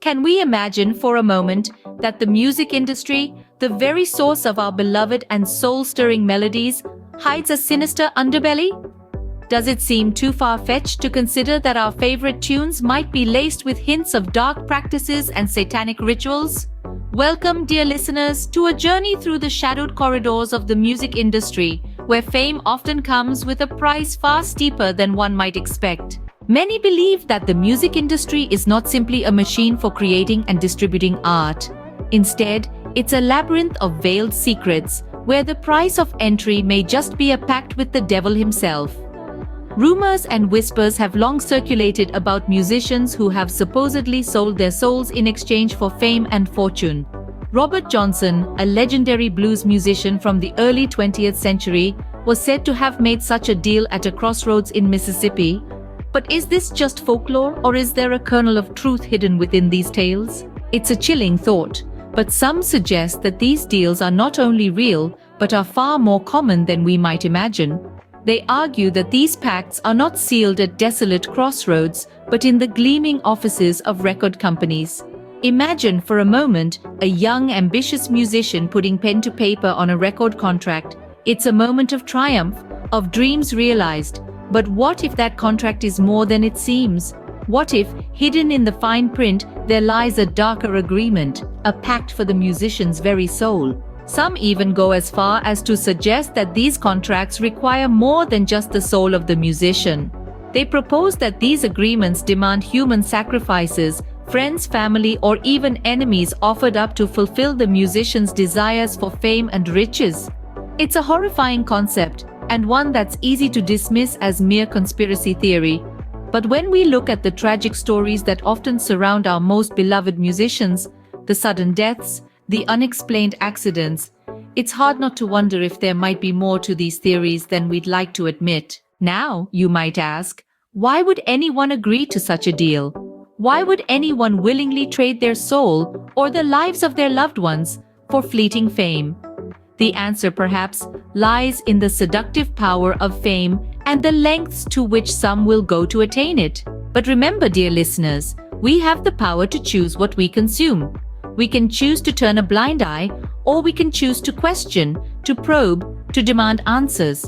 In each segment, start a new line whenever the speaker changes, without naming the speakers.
Can we imagine for a moment that the music industry, the very source of our beloved and soul-stirring melodies, hides a sinister underbelly? Does it seem too far-fetched to consider that our favorite tunes might be laced with hints of dark practices and satanic rituals? Welcome, dear listeners, to a journey through the shadowed corridors of the music industry, where fame often comes with a price far steeper than one might expect. Many believe that the music industry is not simply a machine for creating and distributing art. Instead, it's a labyrinth of veiled secrets, where the price of entry may just be a pact with the devil himself. Rumors and whispers have long circulated about musicians who have supposedly sold their souls in exchange for fame and fortune. Robert Johnson, a legendary blues musician from the early 20th century, was said to have made such a deal at a crossroads in Mississippi. But is this just folklore, or is there a kernel of truth hidden within these tales? It's a chilling thought, but some suggest that these deals are not only real, but are far more common than we might imagine. They argue that these pacts are not sealed at desolate crossroads, but in the gleaming offices of record companies. Imagine for a moment a young, ambitious musician putting pen to paper on a record contract. It's a moment of triumph, of dreams realized. But what if that contract is more than it seems? What if, hidden in the fine print, there lies a darker agreement, a pact for the musician's very soul? Some even go as far as to suggest that these contracts require more than just the soul of the musician. They propose that these agreements demand human sacrifices, friends, family, or even enemies offered up to fulfill the musician's desires for fame and riches. It's a horrifying concept, and one that's easy to dismiss as mere conspiracy theory. But when we look at the tragic stories that often surround our most beloved musicians, the sudden deaths, the unexplained accidents, it's hard not to wonder if there might be more to these theories than we'd like to admit. Now, you might ask, why would anyone agree to such a deal? Why would anyone willingly trade their soul or the lives of their loved ones for fleeting fame? The answer, perhaps, lies in the seductive power of fame and the lengths to which some will go to attain it. But remember, dear listeners, we have the power to choose what we consume. We can choose to turn a blind eye, or we can choose to question, to probe, to demand answers.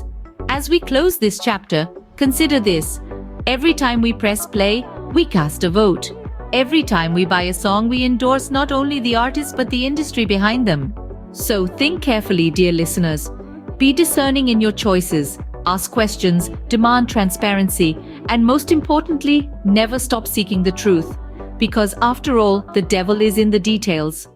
As we close this chapter, consider this. Every time we press play, we cast a vote. Every time we buy a song, we endorse not only the artist but the industry behind them. So think carefully, dear listeners. Be discerning in your choices, ask questions, demand transparency, and most importantly, never stop seeking the truth. Because after all, the devil is in the details.